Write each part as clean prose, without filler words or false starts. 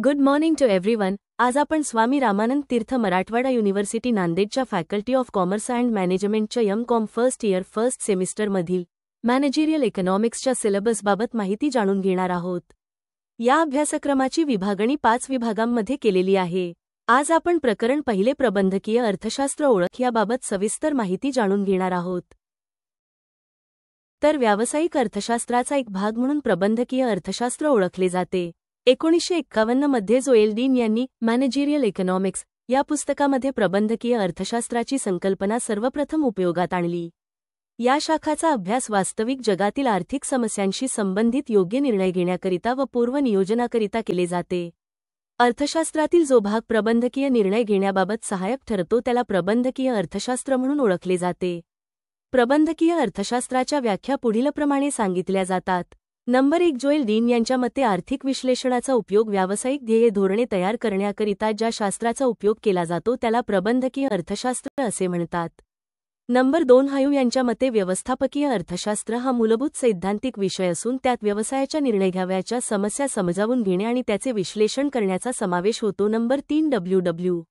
Good morning to everyone. आज आपण Swami Ramanand Tirth Marathwada university नांदेडच्या फॅकल्टी ऑफ कॉमर्स अँड मॅनेजमेंटच्या एम.कॉम फर्स्ट इयर फर्स्ट सेमिस्टरमधील मॅनेजरियल इकॉनॉमिक्सच्या सिलेबसबाबत माहिती जाणून घेणार आहोत. या अभ्यासक्रमाची विभागणी 5 विभागांमध्ये केलेली आहे. आज आपण प्रकरण पहिले प्रबंधकीय अर्थशास्त्र ओळख याबाबत सविस्तर माहिती जाणून घेणार आहोत. तर व्यावसायिक अर्थशास्त्राचा एक भाग म्हणून प्रबंधकीय अर्थशास्त्र ओळखले जाते. 1951 मध्ये जोएल डीन यांनी मॅनेजरियल इकॉनॉमिक्स या पुस्तकामध्ये प्रबंधकीय अर्थशास्त्राची संकल्पना सर्वप्रथम उपयोगात आणली. या शाखाचा अभ्यास वास्तविक जगातील आर्थिक समस्यांशी संबंधित योग्य निर्णय घेण्याकरिता व पूर्व नियोजनाकरिता केले जाते. अर्थशास्त्रातील जो भाग प्रबंधकीय निर्णय घेण्याबाबत सहाय्यक ठरतो त्याला प्रबंधकीय अर्थशास्त्र म्हणून ओळखले जाते. प्रबंधकीय अर्थशास्त्राच्या व्याख्या पुढीलप्रमाणे सांगितल्या जातात. नंबर 1. जोएल डीन यांच्या मते आर्थिक विश्लेषणाचा उपयोग व्यावसायिक ध्येय धोरणे तयार करण्याकरिता ज्या शास्त्राचा उपयोग केला जातो त्याला प्रबंधकीय अर्थशास्त्र असे म्हणतात. नंबर 2. हायू यांच्या मते व्यवस्थापकीय अर्थशास्त्र हा मूलभूत सैद्धांतिक विषय असून त्यात व्यवसायाच्या निर्णय घ्यावयाच्या समस्या समजावून घेणे आणि त्याचे विश्लेषण करण्याचा समावेश होतो. नंबर 3. डब्ल्यू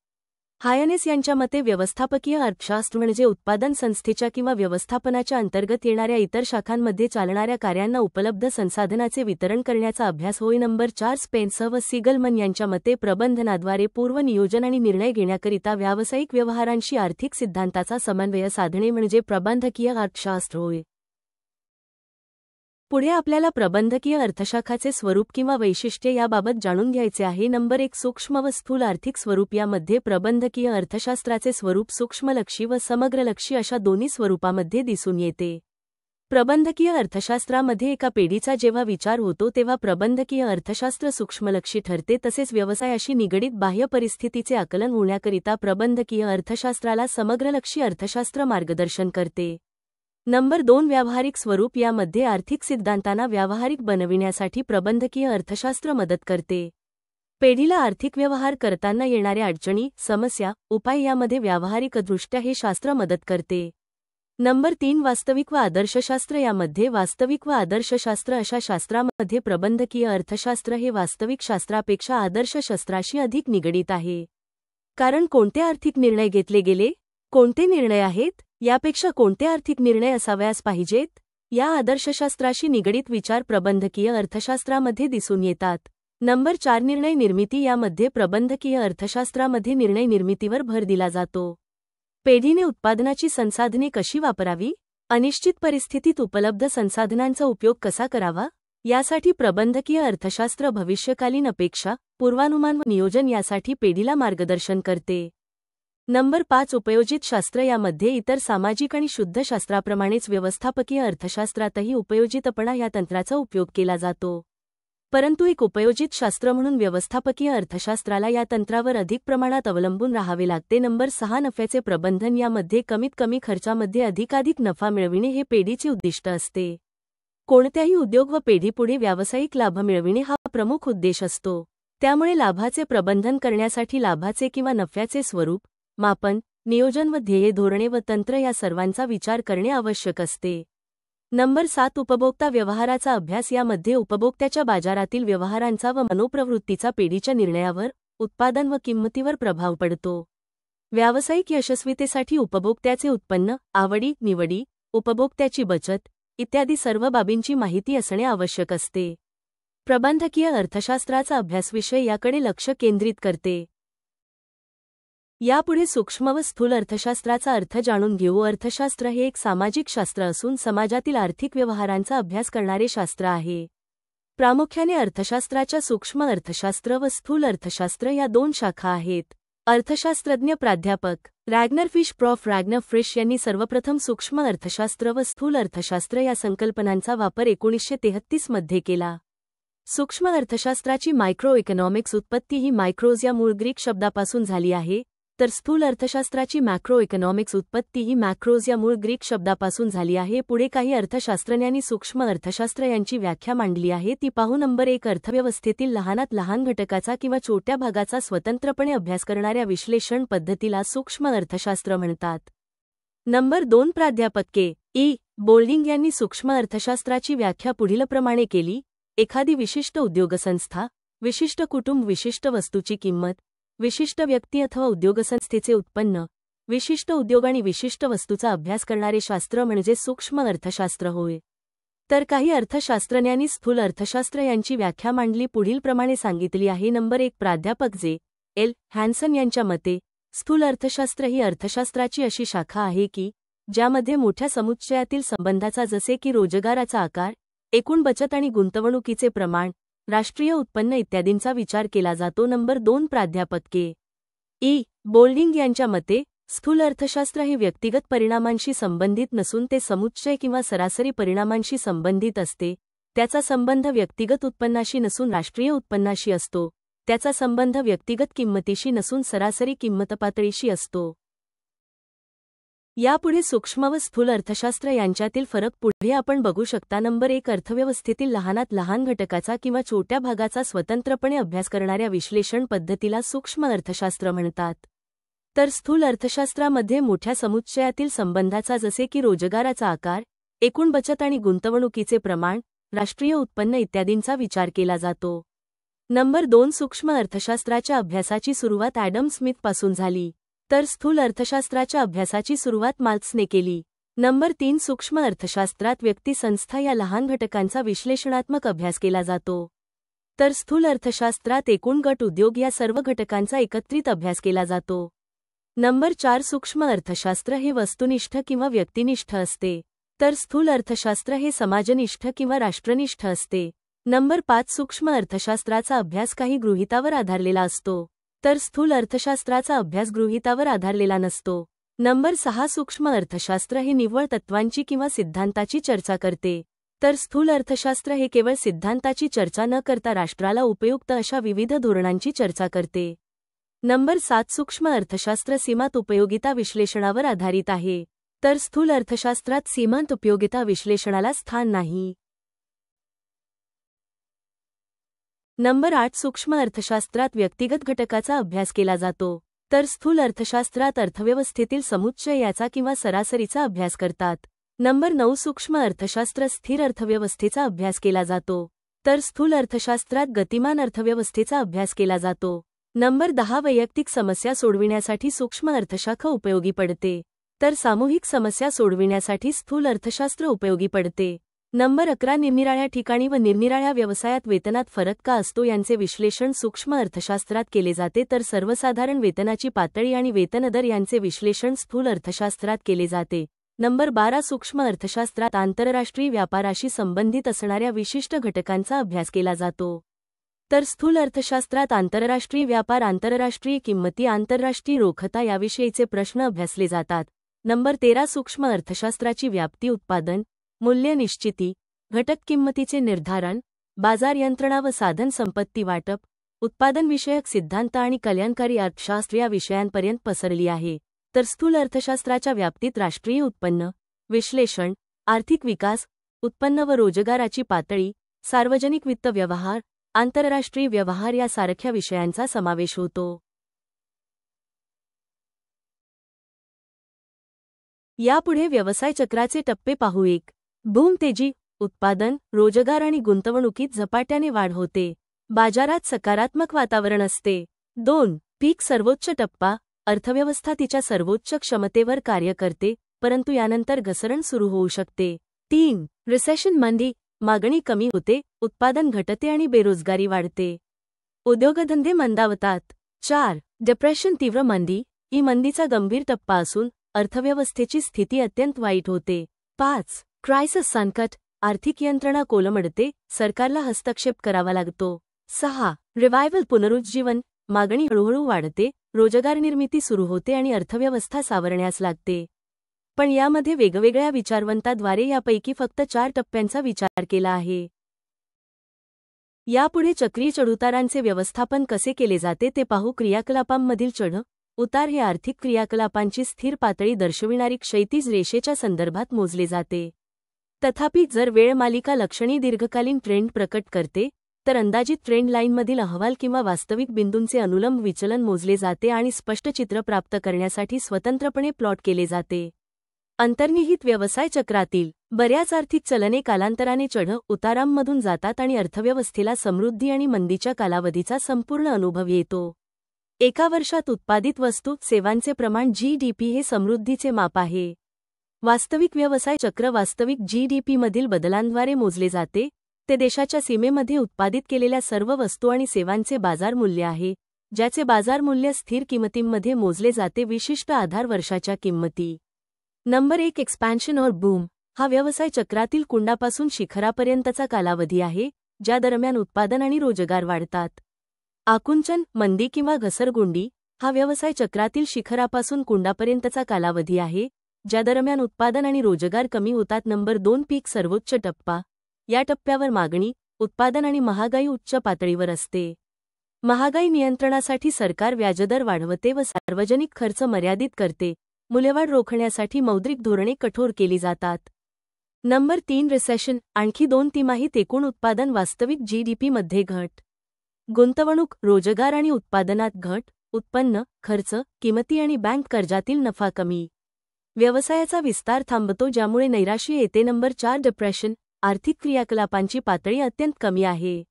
हायनेस यांच्या मते व्यवस्थापकीय अर्थशास्त्र म्हणजे उत्पादन संस्थेच्या किंवा व्यवस्थापनाच्या अंतर्गत येणाऱ्या इतर शाखांमध्ये चालणाऱ्या कार्यांना उपलब्ध संसाधनाचे वितरण करण्याचा अभ्यास होय. नंबर 4. स्पेन्सर व सीगलमन यांच्या मते प्रबंधनाद्वारे पूर्व नियोजन आणि निर्णय घेण्याकरिता व्यावसायिक व्यवहारांशी आर्थिक सिद्धांताचा समन्वय साधणे म्हणजे प्रबंधकीय अर्थशास्त्र होय. पुढे आपल्याला प्रबंधकीय अर्थशाखाचे स्वरूप किंवा वैशिष्ट्ये याबाबत जाणून घ्यायचे आहे. नंबर 1. सूक्ष्म व स्थूल आर्थिक स्वरूप. यामध्ये प्रबंधकीय अर्थशास्त्राचे स्वरूप सूक्ष्मलक्षी व समग्रलक्षी अशा दोन्ही स्वरूपामध्ये दिसून येते. प्रबंधकीय अर्थशास्त्रामध्ये एका पेढीचा जेव्हा विचार होतो तेव्हा प्रबंधकीय अर्थशास्त्र सूक्ष्मलक्षी ठरते. तसेच व्यवसायाशी निगडीत बाह्य परिस्थितीचे आकलन होण्याकरिता प्रबंधकीय अर्थशास्त्राला समग्रलक्षी अर्थशास्त्र मार्गदर्शन करते. नंबर 2. व्यावहारिक स्वरूप. यामध्ये आर्थिक सिद्धांतांना व्यावहारिक बनविण्यासाठी प्रबंधकीय अर्थशास्त्र मदत करते. पेढीला आर्थिक व्यवहार करताना येणाऱ्या अडचणी, समस्या, उपाय यामध्ये व्यावहारिकदृष्ट्या हे शास्त्र मदत करते. नंबर 3. वास्तविक व आदर्शशास्त्र. यामध्ये वास्तविक व आदर्शशास्त्र अशा शास्त्रामध्ये प्रबंधकीय अर्थशास्त्र हे वास्तविक शास्त्रापेक्षा आदर्श शास्त्राशी अधिक निगडीत आहे. कारण कोणते आर्थिक निर्णय घेतले गेले, कोणते निर्णय आहेत, यापेक्षा कोणते आर्थिक निर्णय असावयास पाहिजेत, या आदर्शशास्त्राशी निगडीत विचार प्रबंधकीय अर्थशास्त्रामध्ये दिसून येतात. नंबर 4. निर्णय निर्मिती. यामध्ये प्रबंधकीय अर्थशास्त्रामध्ये निर्णय निर्मितीवर भर दिला जातो. पेढीने उत्पादनाची संसाधने कशी वापरावी, अनिश्चित परिस्थितीत उपलब्ध संसाधनांचा उपयोग कसा करावा, यासाठी प्रबंधकीय अर्थशास्त्र भविष्यकालीन अपेक्षा, पूर्वानुमान व नियोजन यासाठी पेढीला मार्गदर्शन करते. नंबर 5. उपयोजित शास्त्र. यामध्ये इतर सामाजिक आणि शुद्ध शास्त्राप्रमाणेच व्यवस्थापकीय अर्थशास्त्रातही उपयोजितपणा या तंत्राचा उपयोग केला जातो. परंतु एक उपयोजित शास्त्र म्हणून व्यवस्थापकीय अर्थशास्त्राला या तंत्रावर अधिक प्रमाणात अवलंबून राहावे लागते. नंबर 6. नफ्याचे प्रबंधन. यामध्ये कमीत कमी खर्चामध्ये अधिकाधिक नफा मिळविणे हे पेढीचे उद्दिष्ट असते. कोणत्याही उद्योग व पेढीपुढे व्यावसायिक लाभ मिळविणे हा प्रमुख उद्देश असतो. त्यामुळे लाभाचे प्रबंधन करण्यासाठी लाभाचे किंवा नफ्याचे स्वरूप, मापन, नियोजन व ध्येय धोरणे व तंत्र या सर्वांचा विचार करणे आवश्यक असते. नंबर 7. उपभोक्ता व्यवहाराचा अभ्यास. यामध्ये उपभोक्त्याच्या बाजारातील व्यवहारांचा व मनोप्रवृत्तीचा पेढीच्या निर्णयावर, उत्पादन व किंमतीवर प्रभाव पडतो. व्यावसायिक यशस्वीतेसाठी उपभोक्त्याचे उत्पन्न, आवडी, निवडी, उपभोक्त्याची बचत इत्यादी सर्व बाबींची माहिती असणे आवश्यक असते. प्रबंधकीय अर्थशास्त्राचा अभ्यासविषय याकडे लक्ष केंद्रित करते. यापुढे सूक्ष्म व स्थूल अर्थशास्त्राचा अर्थ जाणून घेऊ. अर्थशास्त्र हे एक सामाजिक शास्त्र असून समाजातील आर्थिक व्यवहारांचा अभ्यास करणारे शास्त्र आहे. प्रामुख्याने अर्थशास्त्राच्या सूक्ष्म अर्थशास्त्र व स्थूल अर्थशास्त्र या 2 शाखा आहेत. अर्थशास्त्रज्ञ प्राध्यापक रॅग्नर फिश प्रॉफ. रॅग्नर फिश यांनी सर्वप्रथम सूक्ष्म अर्थशास्त्र व स्थूल अर्थशास्त्र या संकल्पनांचा वापर 1933 मध्ये केला. सूक्ष्म अर्थशास्त्राची मायक्रो इकॉनॉमिक्स उत्पत्ती ही मायक्रोज या मूळ ग्रीक शब्दापासून झाली आहे, तर स्थूल अर्थशास्त्राची मॅक्रो इकॉनॉमिक्स उत्पत्ती ही मॅक्रोज या मूळ ग्रीक शब्दापासून झाली आहे. पुढे काही अर्थशास्त्रज्ञांनी सूक्ष्म अर्थशास्त्र यांची व्याख्या मांडली आहे, ती पाहू. नंबर 1. अर्थव्यवस्थेतील लहानात लहान घटकाचा किंवा छोट्या भागाचा स्वतंत्रपणे अभ्यास करणाऱ्या विश्लेषण पद्धतीला सूक्ष्म अर्थशास्त्र म्हणतात. नंबर 2. प्राध्यापक के. बोल्डिंग यांनी सूक्ष्म अर्थशास्त्राची व्याख्या पुढीलप्रमाणे केली. एखादी विशिष्ट उद्योगसंस्था, विशिष्ट कुटुंब, विशिष्ट वस्तूची किंमत, विशिष्ट व्यक्ती अथवा उद्योगसंस्थेचे उत्पन्न, विशिष्ट उद्योग आणि विशिष्ट वस्तूचा अभ्यास करणारे शास्त्र म्हणजे सूक्ष्म अर्थशास्त्र होय. तर काही अर्थशास्त्रज्ञांनी स्थूल अर्थशास्त्र यांची व्याख्या मांडली पुढीलप्रमाणे सांगितली आहे. नंबर 1 प्राध्यापक जे. एल. हॅन्सन यांच्या मते स्थूल अर्थशास्त्र ही अर्थशास्त्राची अशी शाखा आहे की ज्यामध्ये मोठ्या समुच्चयातील संबंधाचा जसे की रोजगाराचा आकार, एकूण बचत आणि गुंतवणुकीचे प्रमाण, राष्ट्रीय उत्पन्न इत्यादींचा विचार केला जातो. नंबर 2 प्राध्यापक के. ई. बोल्डिंग यांच्या मते स्थूल अर्थशास्त्र हे व्यक्तिगत परिणामांशी संबंधित नसून ते समुच्चय किंवा सरासरी परिणामांशी संबंधित असते. त्याचा संबंध व्यक्तिगत उत्पन्नाशी नसून राष्ट्रीय उत्पन्नाशी असतो. त्याचा संबंध व्यक्तिगत किंमतीशी नसून सरासरी किंमत पातळीशी असतो. यापुढे सूक्ष्म व स्थूल अर्थशास्त्र यांच्यातील फरक पुढे आपण बघू शकता. नंबर 1 अर्थव्यवस्थेतील लहानात लहान घटकाचा किंवा छोट्या भागाचा स्वतंत्रपणे अभ्यास करणाऱ्या विश्लेषण पद्धतीला सूक्ष्म अर्थशास्त्र म्हणतात. तर स्थूल अर्थशास्त्रामध्ये मोठ्या समुच्चयातील संबंधाचा जसे की रोजगाराचा आकार, एकूण बचत आणि गुंतवणुकीचे प्रमाण, राष्ट्रीय उत्पन्न इत्यादींचा विचार केला जातो. नंबर 2 सूक्ष्म अर्थशास्त्राच्या अभ्यासाची सुरुवात ॲडम स्मिथपासून झाली, तर स्थूल अर्थशास्त्राच्या अभ्यासाची सुरुवात मार्क्सने केली. नंबर 3 सूक्ष्म अर्थशास्त्रात व्यक्ती, संस्था या लहान घटकांचा विश्लेषणात्मक अभ्यास केला जातो. तर स्थूल अर्थशास्त्रात एकूण गट, उद्योग या सर्व घटकांचा एकत्रित अभ्यास केला जातो. नंबर 4 सूक्ष्म अर्थशास्त्र हे वस्तुनिष्ठ किंवा व्यक्तिनिष्ठ असते, तर स्थूल अर्थशास्त्र हे समाजनिष्ठ किंवा राष्ट्रनिष्ठ असते. नंबर 5 सूक्ष्म अर्थशास्त्राचा अभ्यास काही गृहीतावर आधारलेला असतो, तर स्थूल अर्थशास्त्राचा अभ्यास गृहीतावर आधारलेला नसतो. नंबर 6 सूक्ष्म अर्थशास्त्र हे निव्वळ तत्वांची किंवा सिद्धांताची चर्चा करते, तर स्थूल अर्थशास्त्र हे केवळ सिद्धांताची चर्चा न करता राष्ट्राला उपयुक्त अशा विविध धोरणांची चर्चा करते. नंबर 7 सूक्ष्म अर्थशास्त्र सीमांत उपयोगिता विश्लेषणावर आधारित आहे, तर स्थूल अर्थशास्त्रात सीमांत उपयोगिता विश्लेषणाला स्थान नाही. नंबर 8 सूक्ष्म अर्थशास्त्रात व्यक्तिगत घटकाचा अभ्यास केला जातो, तर स्थूल अर्थशास्त्रात अर्थव्यवस्थेतील समुच्चय याचा किंवा सरासरीचा अभ्यास करतात. नंबर 9 सूक्ष्म अर्थशास्त्र स्थिर अर्थव्यवस्थेचा अभ्यास केला जातो, तर स्थूल अर्थशास्त्रात गतिमान अर्थव्यवस्थेचा अभ्यास केला जातो. नंबर 10 वैयक्तिक समस्या सोडविण्यासाठी सूक्ष्म अर्थशास्त्र उपयोगी पडते, तर सामूहिक समस्या सोडविण्यासाठी स्थूल अर्थशास्त्र उपयोगी पडते. नंबर 11 निरनिराळ्या ठिकाणी व निरनिराळ्या व्यवसायात वेतनात फरक का असतो यांचे विश्लेषण सूक्ष्म अर्थशास्त्रात केले जाते, तर सर्वसाधारण वेतनाची पातळी आणि वेतनदर यांचे विश्लेषण स्थूल अर्थशास्त्रात केले जाते. नंबर 12 सूक्ष्म अर्थशास्त्रात आंतरराष्ट्रीय व्यापाराशी संबंधित असणाऱ्या विशिष्ट घटकांचा अभ्यास केला जातो, तर स्थूल अर्थशास्त्रात आंतरराष्ट्रीय व्यापार, आंतरराष्ट्रीय किंमती, आंतरराष्ट्रीय रोखता याविषयीचे प्रश्न अभ्यासले जातात. नंबर 13 सूक्ष्म अर्थशास्त्राची व्याप्ती, उत्पादन, मूल्य निश्चिती, घटक किंमतीचे निर्धारण, बाजार यंत्रणा व साधन संपत्ती वाटप, उत्पादनविषयक सिद्धांत आणि कल्याणकारी अर्थशास्त्र या विषयांपर्यंत पसरली आहे. तर स्थूल अर्थशास्त्राच्या व्याप्तीत राष्ट्रीय उत्पन्न, विश्लेषण, आर्थिक विकास, उत्पन्न व रोजगाराची पातळी, सार्वजनिक वित्त व्यवहार, आंतरराष्ट्रीय व्यवहार यासारख्या विषयांचा समावेश होतो. यापुढे व्यवसाय चक्राचे टप्पे पाहू. 1 बूम तेजी, उत्पादन, रोजगार आणि गुंतवणुकीत झपाट्याने वाढ होते, बाजारात सकारात्मक वातावरण असते. 2 पीक, सर्वोच्च टप्पा, अर्थव्यवस्था तिच्या सर्वोच्च क्षमतेवर कार्य करते, परंतु यानंतर घसरण सुरू होऊ शकते. 3 रिसेशन, मंदी, मागणी कमी होते, उत्पादन घटते आणि बेरोजगारी वाढते, उद्योगधंदे मंदावतात. 4 डिप्रेशन, तीव्र मंदी, ही मंदीचा गंभीर टप्पा असून अर्थव्यवस्थेची स्थिती अत्यंत वाईट होते. 5 क्रायसिस, संकट, आर्थिक यंत्रणा कोलमडते, सरकारला हस्तक्षेप करावा लागतो. 6 रिवायवल, पुनरुज्जीवन, मागणी हळूहळू वाढते, रोजगार निर्मिती सुरू होते आणि अर्थव्यवस्था सावरण्यास लागते. पण यामध्ये वेगवेगळ्या विचारवंतांद्वारे यापैकी फक्त 4 टप्प्यांचा विचार केला आहे. यापुढे चक्रीय चढउतारांचे व्यवस्थापन कसे केले जाते ते पाहू. क्रियाकलापांमधील चढ उतार हे आर्थिक क्रियाकलापांची स्थिर पातळी दर्शविणारी क्षैतिज रेषेच्या संदर्भात मोजले जाते. तथापि जर वेळ मालिका लक्षणी दीर्घकालीन ट्रेंड प्रकट करते, तर अंदाजित ट्रेंड लाईनमधील अहवाल किंवा वास्तविक बिंदूंचे अनुलंब विचलन मोजले जाते आणि स्पष्ट चित्र प्राप्त करण्यासाठी स्वतंत्रपणे प्लॉट केले जाते. अंतर्निहित व्यवसाय चक्रातील बऱ्याच आर्थिक चलने कालांतराने चढ उतारांमधून जातात आणि अर्थव्यवस्थेला समृद्धी आणि मंदीच्या कालावधीचा संपूर्ण अनुभव येतो. एका वर्षात उत्पादित वस्तू सेवांचे प्रमाण GDP हे समृद्धीचे माप आहे. वास्तविक व्यवसाय चक्र वास्तविक GDPमधील बदलांद्वारे मोजले जाते. ते देशाच्या सीमेमध्ये उत्पादित केलेल्या सर्व वस्तू आणि सेवांचे बाजार मूल्य आहे, ज्याचे बाजार मूल्य स्थिर किंमतींमध्ये मोजले जाते विशिष्ट आधार वर्षाच्या किंमती. नंबर 1 एक्सपॅन्शन और बूम हा व्यवसाय चक्रातील कुंडापासून शिखरापर्यंतचा कालावधी आहे, ज्या दरम्यान उत्पादन आणि रोजगार वाढतात. आकुंचन मंदी किंवा घसरगुंडी हा व्यवसाय चक्रातील शिखरापासून कुंडापर्यंतचा कालावधी आहे, ज्या दरम्यान उत्पादन आणि रोजगार कमी होतात. नंबर 2 पीक सर्वोच्च टप्पा या टप्प्यावर मागणी, उत्पादन आणि महागाई उच्च पातळीवर असते. महागाई नियंत्रणासाठी सरकार व्याजदर वाढवते व सार्वजनिक खर्च मर्यादित करते. मूल्यवाढ रोखण्यासाठी मौद्रिक धोरणे कठोर केली जातात. नंबर 3 रिसेशन आणखी 2 तिमाहीत एकूण उत्पादन वास्तविक GDPमध्ये घट. गुंतवणूक, रोजगार आणि उत्पादनात घट, उत्पन्न, खर्च, किमती आणि बँक कर्जातील नफा कमी. व्यवसायाचा विस्तार थांबतो ज्यामुळे नैराश्य येते. नंबर 4 डिप्रेशन आर्थिक क्रियाकलापांची पातळी अत्यंत कमी आहे.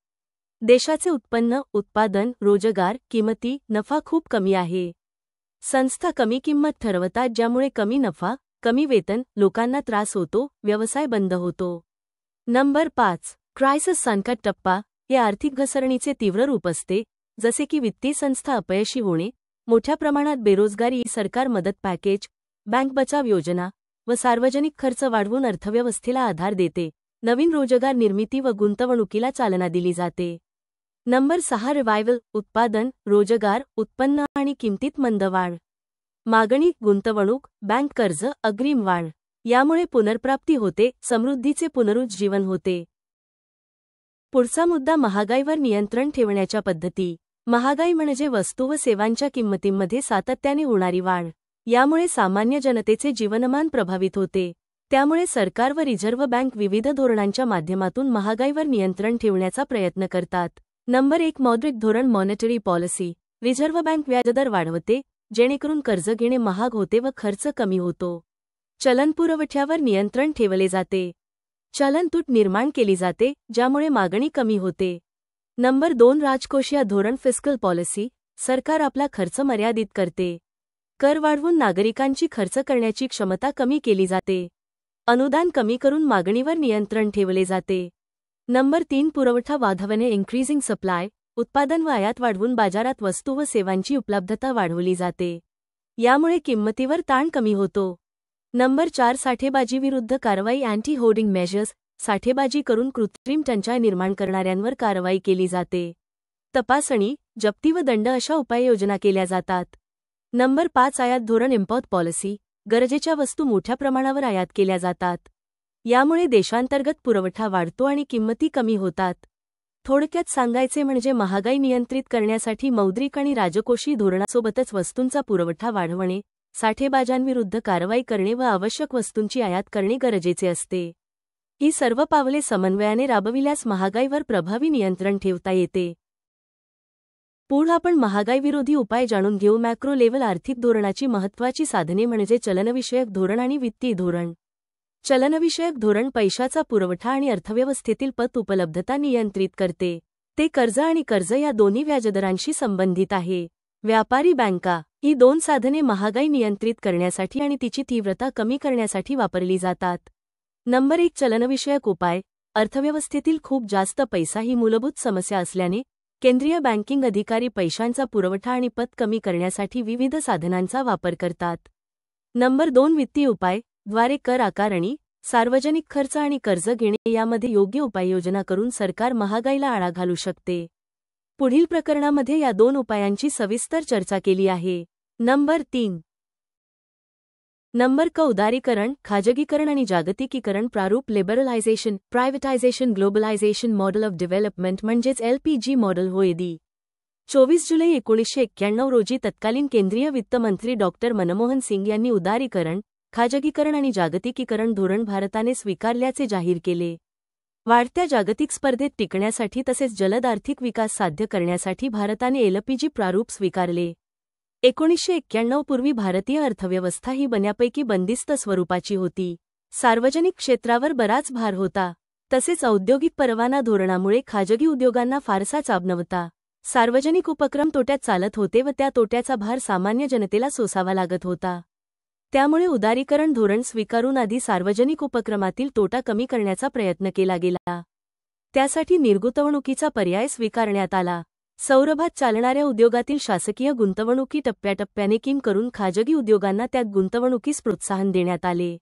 देशाचे उत्पन्न, उत्पादन, रोजगार, किमती, नफा खूप कमी आहे. संस्था कमी किंमत ठरवतात ज्यामुळे कमी नफा, कमी वेतन, लोकांना त्रास होतो, व्यवसाय बंद होतो. नंबर 5 क्रायसिस संकट टप्पा हे आर्थिक घसरणीचे तीव्र रूप असते, जसे की वित्तीय संस्था अपयशी होणे, मोठ्या प्रमाणात बेरोजगारी, सरकार मदत पॅकेज, बँक बचाव योजना व सार्वजनिक खर्च वाढवून अर्थव्यवस्थेला आधार देते. नवीन रोजगार निर्मिती व गुंतवणुकीला चालना दिली जाते. नंबर 6 रिवायवल उत्पादन, रोजगार, उत्पन्न आणि किमतीत मंद वाढ. मागणी, गुंतवणूक, बँक कर्ज, अग्रिम वाढ यामुळे पुनर्प्राप्ती होते, समृद्धीचे पुनरुज्जीवन होते. पुढचा मुद्दा महागाईवर नियंत्रण ठेवण्याच्या पद्धती. महागाई म्हणजे वस्तू व सेवांच्या किंमतींमध्ये सातत्याने होणारी वाढ. यामुळे सामान्य जनतेचे जीवनमान प्रभावित होते. त्यामुळे सरकार व रिझर्व्ह बँक विविध धोरणांच्या माध्यमातून महागाईवर नियंत्रण ठेवण्याचा प्रयत्न करतात. नंबर 1 मौद्रिक धोरण मॉनिटरी पॉलिसी. रिझर्व्ह बँक व्याजदर वाढवते, जेणेकरून कर्ज घेणे महाग होते व खर्च कमी होतो. चलन पुरवठ्यावर नियंत्रण ठेवले जाते. चलन तूट निर्माण केली जाते, ज्यामुळे मागणी कमी होते. नंबर 2 राजकोषीय धोरण फिस्कल पॉलिसी. सरकार आपला खर्च मर्यादित करते. कर वाढवून नागरिकांची खर्च करण्याची क्षमता कमी केली जाते. अनुदान कमी करून मागणीवर नियंत्रण ठेवले जाते. नंबर 3 पुरवठा वाढवणे इन्क्रीजिंग सप्लाय. उत्पादन व आयात वाढवून बाजारात वस्तू व सेवांची उपलब्धता वाढवली जाते. यामुळे किंमतीवर ताण कमी होतो. नंबर 4 साठेबाजीविरुद्ध कारवाई अँटी होर्डिंग मेजर्स. साठेबाजी करून कृत्रिम टंचाई निर्माण करणाऱ्यांवर कारवाई केली जाते. तपासणी, जप्ती व दंड अशा उपाययोजना केल्या जातात. नंबर 5 आयात धोरण इम्पोर्ट पॉलिसी. गरजेच्या वस्तू मोठ्या प्रमाणावर आयात केल्या जातात. यामुळे देशांतर्गत पुरवठा वाढतो आणि किंमती कमी होतात. थोडक्यात सांगायचे म्हणजे महागाई नियंत्रित करण्यासाठी मौद्रिक आणि राजकोषीय धोरणासोबतच वस्तूंचा पुरवठा वाढवणे, साठेबाजांविरुद्ध कारवाई करणे व आवश्यक वस्तूंची आयात करणे गरजेचे असते. ही सर्व पावले समन्वयाने राबविल्यास महागाईवर प्रभावी नियंत्रण ठेवता येते. पुढे आपण महागाईविरोधी उपाय जाणून घेऊ. मॅक्रो लेव्हल आर्थिक धोरणाची महत्त्वाची साधने म्हणजे चलनविषयक धोरण आणि वित्तीय धोरण. चलनविषयक धोरण पैशाचा पुरवठा आणि अर्थव्यवस्थेतील पत उपलब्धता नियंत्रित करते. ते कर्ज आणि कर्ज या दोन्ही व्याजदरांशी संबंधित आहे. व्यापारी बँका ही 2 साधने महागाई नियंत्रित करण्यासाठी आणि तिची तीव्रता कमी करण्यासाठी वापरली जातात. नंबर 1 चलनविषयक उपाय. अर्थव्यवस्थेतील खूप जास्त पैसा ही मूलभूत समस्या असल्याने केंद्रीय बँकिंग अधिकारी पैशांचा पुरवठा आणि पत कमी करण्यासाठी विविध साधनांचा वापर करतात. नंबर 2 वित्तीय उपाय द्वारे कर आकारणी, सार्वजनिक खर्च आणि कर्ज घेणे यामध्ये योग्य उपाययोजना करून सरकार महागाईला आळा घालू शकते. पुढील प्रकरणामध्ये या 2 उपायांची सविस्तर चर्चा केली आहे. नंबर 3 नंबर क उदारीकरण, खाजगीकरण आणि जागतिकीकरण प्रारूप. Liberalisation, privatisation, globalisation model of development म्हणजेच LPG मॉडेल होय. 24 जुलै 1991 रोजी तत्कालीन केंद्रीय वित्तमंत्री डॉ. मनमोहन सिंग यांनी उदारीकरण, खाजगीकरण आणि जागतिकीकरण धोरण भारताने स्वीकारल्याचे जाहीर केले. वाढत्या जागतिक स्पर्धेत टिकण्यासाठी तसेच जलद आर्थिक विकास साध्य करण्यासाठी भारताने LPG प्रारूप स्वीकारले. 1991 पूर्वी भारतीय अर्थव्यवस्था ही बऱ्यापैकी बंदिस्त स्वरूपाची होती. सार्वजनिक क्षेत्रावर बराच भार होता. तसेच औद्योगिक परवाना धोरणामुळे खाजगी उद्योगांना फारसा चाब नव्हता. सार्वजनिक उपक्रम तोट्यात चालत होते व त्या तोट्याचा भार सामान्य जनतेला सोसावा लागत होता. त्यामुळे उदारीकरण धोरण स्वीकारून आधी सार्वजनिक उपक्रमातील तोटा कमी करण्याचा प्रयत्न केला गेला. त्यासाठी निर्गुंतवणुकीचा पर्याय स्वीकारण्यात आला. सौरभात चालणाऱ्या उद्योगातील शासकीय गुंतवणुकी टप्प्याटप्प्याने कमी करून खाजगी उद्योगांना त्यात गुंतवणुकीस प्रोत्साहन देण्यात आले.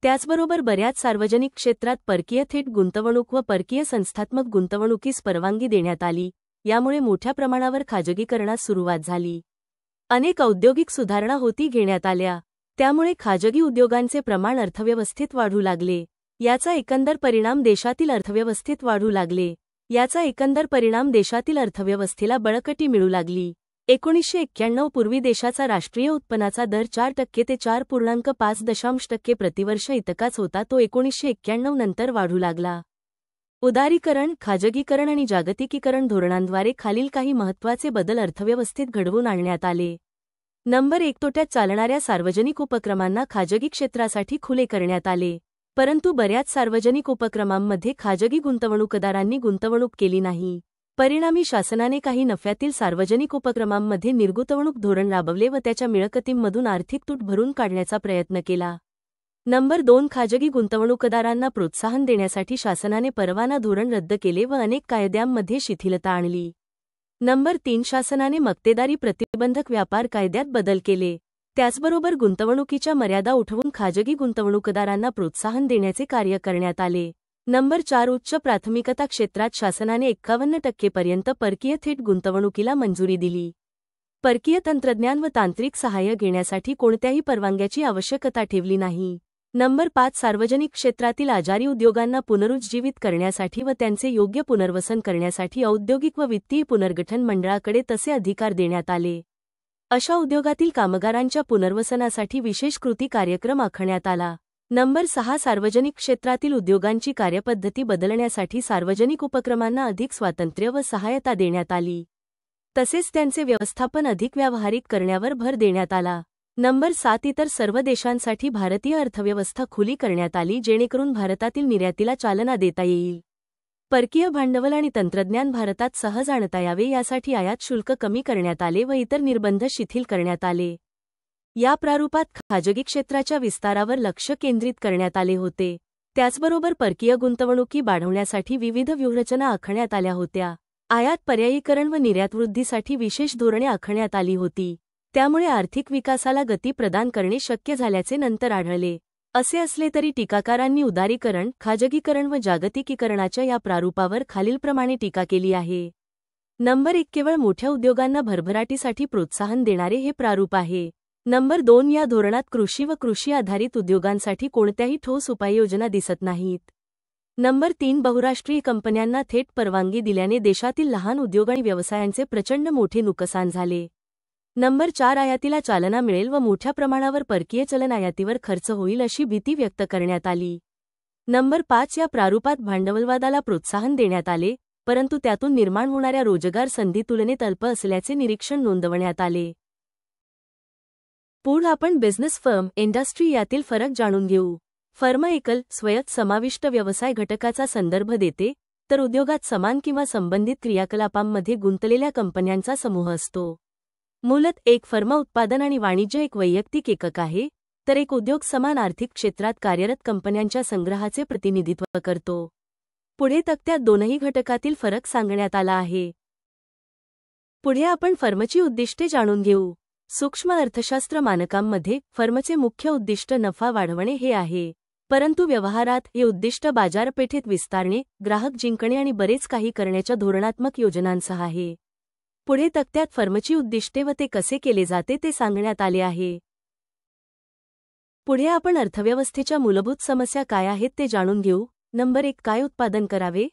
त्याचबरोबर बऱ्याच सार्वजनिक क्षेत्रात परकीय थेट गुंतवणूक व परकीय संस्थात्मक गुंतवणुकीस परवानगी देण्यात आली. यामुळे मोठ्या प्रमाणावर खाजगीकरणास सुरुवात झाली. अनेक औद्योगिक सुधारणा हाती घेण्यात आल्या. त्यामुळे खाजगी उद्योगांचे प्रमाण अर्थव्यवस्थेत वाढू लागले. याचा एकंदर परिणाम देशातील अर्थव्यवस्थेला बळकटी मिळू लागली. 1991 पूर्वी देशाचा राष्ट्रीय उत्पन्नाचा दर 4% ते 4.5% प्रतिवर्ष इतकाच होता. तो 1991 नंतर वाढू लागला. उदारीकरण, खाजगीकरण आणि जागतिकीकरण धोरणांद्वारे खालील काही महत्त्वाचे बदल अर्थव्यवस्थेत घडवून आणण्यात आले. नंबर 1. तोट्यात चालणाऱ्या सार्वजनिक उपक्रमांना खाजगी क्षेत्रासाठी खुले करण्यात आले. परंतु बऱ्याच सार्वजनिक उपक्रमांमध्ये खाजगी गुंतवणूकदारांनी गुंतवणूक केली नाही. परिणामी शासनाने काही नफ्यातील सार्वजनिक उपक्रमांमध्ये निर्गुंतवणूक धोरण राबवले व त्याच्या मिळकतींमधून आर्थिक तूट भरून काढण्याचा प्रयत्न केला. नंबर 2. खाजगी गुंतवणूकदारांना प्रोत्साहन देण्यासाठी शासनाने परवाना धोरण रद्द केले व अनेक कायद्यांमध्ये शिथिलता आणली. नंबर 3. शासनाने मक्तेदारी प्रतिबंधक व्यापार कायद्यात बदल केले. त्याचबरोबर गुंतवणुकीच्या मर्यादा उठवून खाजगी गुंतवणूकदारांना प्रोत्साहन देण्याचे कार्य करण्यात आले. नंबर 4. उच्च प्राथमिकता क्षेत्रात शासनाने 51% पर्यंत परकीय थेट गुंतवणुकीला मंजुरी दिली. परकीय तंत्रज्ञान व तांत्रिक सहाय्य घेण्यासाठी कोणत्याही परवानग्याची आवश्यकता ठेवली नाही. नंबर 5. सार्वजनिक क्षेत्रातील आजारी उद्योगांना पुनरुज्जीवित करण्यासाठी व त्यांचे योग्य पुनर्वसन करण्यासाठी औद्योगिक व वित्तीय पुनर्गठन मंडळाकडे तसे अधिकार देण्यात आले. अशा उद्योगातील कामगारांच्या पुनर्वसनासाठी विशेष कृती कार्यक्रम आखण्यात आला. नंबर 6. सार्वजनिक क्षेत्रातील उद्योगांची कार्यपद्धती बदलण्यासाठी सार्वजनिक उपक्रमांना अधिक स्वातंत्र्य व सहायता देण्यात आली. तसेच त्यांचे व्यवस्थापन अधिक व्यावहारिक करण्यावर भर देण्यात आला. नंबर 7. इतर सर्व देशांसाठी भारतीय अर्थव्यवस्था खुली करण्यात आली जेणेकरून भारतातील निर्यातीला चालना देता येईल. परकीय भांडवल आणि तंत्रज्ञान भारतात सहज आणता यावे यासाठी आयात शुल्क कमी करण्यात आले व इतर निर्बंध शिथिल करण्यात आले. या प्रारूपात खाजगी क्षेत्राच्या विस्तारावर लक्ष केंद्रित करण्यात आले होते. त्याचबरोबर परकीय गुंतवणुकी वाढवण्यासाठी विविध व्यूहरचना आखण्यात आल्या होत्या. आयात पर्यायीकरण व निर्यातवृद्धीसाठी विशेष धोरणे आखण्यात आली होती. त्यामुळे आर्थिक विकासाला गती प्रदान करणे शक्य झाल्याचे नंतर आढळले. असे असले तरी टीकाकारांनी उदारीकरण, खाजगीकरण व जागतिकीकरणाच्या या प्रारूपावर खालीलप्रमाणे टीका केली आहे. नंबर 1. केवळ मोठ्या उद्योगांना भरभराटीसाठी प्रोत्साहन देणारे हे प्रारूप आहे. नंबर 2. या धोरणात कृषी व कृषी आधारित उद्योगांसाठी कोणत्याही ठोस उपाययोजना दिसत नाहीत. नंबर 3. बहुराष्ट्रीय कंपन्यांना थेट परवानगी दिल्याने देशातील लहान उद्योग आणि व्यवसायांचे प्रचंड मोठे नुकसान झाले. नंबर 4. आयातीला चालना मिळेल व मोठ्या प्रमाणावर परकीय चलन आयातीवर खर्च होईल अशी भीती व्यक्त करण्यात आली. नंबर 5. या प्रारूपात भांडवलवादाला प्रोत्साहन देण्यात आले, परंतु त्यातून निर्माण होणाऱ्या रोजगार संधी तुलनेत अल्प असल्याचे निरीक्षण नोंदवण्यात आले. पुढे आपण बिझनेस फर्म, इंडस्ट्री यातील फरक जाणून घेऊ. फर्म एकल, स्वयं समाविष्ट व्यवसाय घटकाचा संदर्भ देते, तर उद्योगात समान किंवा संबंधित क्रियाकलापांमध्ये गुंतलेल्या कंपन्यांचा समूह असतो. मूलत एक फर्म उत्पादन आणि वाणिज्य एक वैयक्तिक एकक आहे, तर एक उद्योग समान आर्थिक क्षेत्रात कार्यरत कंपन्यांच्या संग्रहाचे प्रतिनिधित्व करतो. पुढे तक्त्यात दोनही घटकातील फरक सांगण्यात आला आहे. पुढे आपण फर्मची उद्दिष्टे जाणून घेऊ. सूक्ष्म अर्थशास्त्र मानकांमध्ये फर्मचे मुख्य उद्दिष्ट नफा वाढवणे हे आहे. परंतु व्यवहारात हे उद्दिष्ट बाजारपेठेत विस्तारणे, ग्राहक जिंकणे आणि बरेच काही करण्याच्या धोरणात्मक योजनांसह आहे. पुढे तक्त्यात फर्मची उद्दिष्टे व ते कसे केले जाते ते सांगण्यात आले आहे. पुढे आपण अर्थव्यवस्थेच्या मूलभूत समस्या काय आहेत ते जाणून घेऊ. नंबर 1. काय उत्पादन करावे?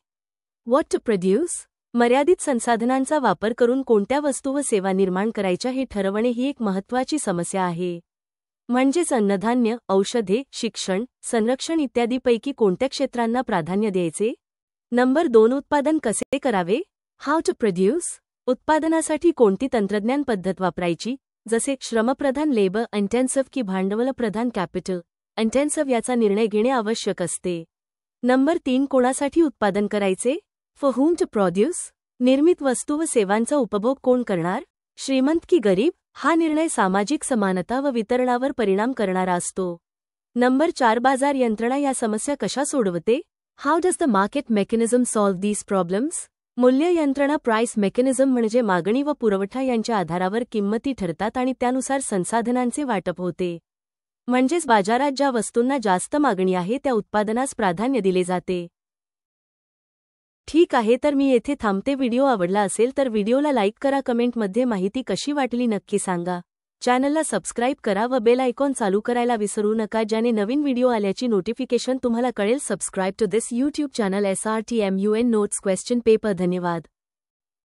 What to produce? मर्यादित संसाधनांचा वापर करून कोणत्या वस्तू व सेवा निर्माण करायच्या हे ठरवणे ही एक महत्त्वाची समस्या आहे. म्हणजेच अन्नधान्य, औषधे, शिक्षण, संरक्षण इत्यादीपैकी कोणत्या क्षेत्रांना प्राधान्य द्यायचे? नंबर 2. उत्पादन कसे करावे? How to produce? उत्पादनासाठी कोणती तंत्रज्ञान पद्धत वापरायची, जसे श्रमप्रधान लेबर इंटेन्सिव्ह की भांडवलप्रधान कॅपिटल इंटेन्सिव्ह याचा निर्णय घेणे आवश्यक असते. नंबर 3 कोणासाठी उत्पादन करायचे? For whom to produce? निर्मित वस्तू व सेवांचा उपभोग कोण करणार? श्रीमंत की गरीब? हा निर्णय सामाजिक समानता व वितरणावर परिणाम करणारा असतो. नंबर 4 बाजार यंत्रणा या समस्या कशा सोडवते? How does the market mechanism solve these problems? मूल्य यंत्रणा प्राइस मेकॅनिझम म्हणजे मागणी व पुरवठा यांच्या आधारावर किंमती ठरतात आणि त्यानुसार संसाधनांचे वाटप होते. म्हणजेच बाजारात ज्या वस्तूंना जास्त मागणी आहे त्या उत्पादनास प्राधान्य दिले जाते. ठीक आहे, तर मी येथे थांबते. व्हिडिओ आवडला असेल तर व्हिडिओला लाईक करा, कमेंटमध्ये माहिती कशी वाटली नक्की सांगा. चॅनलला सबस्क्राईब करा व बेल आयकॉन चालू करायला विसरू नका, ज्याने नवीन व्हिडिओ आल्याची नोटिफिकेशन तुम्हाला कळेल. Subscribe to this YouTube channel SRTMUN notes question paper. धन्यवाद.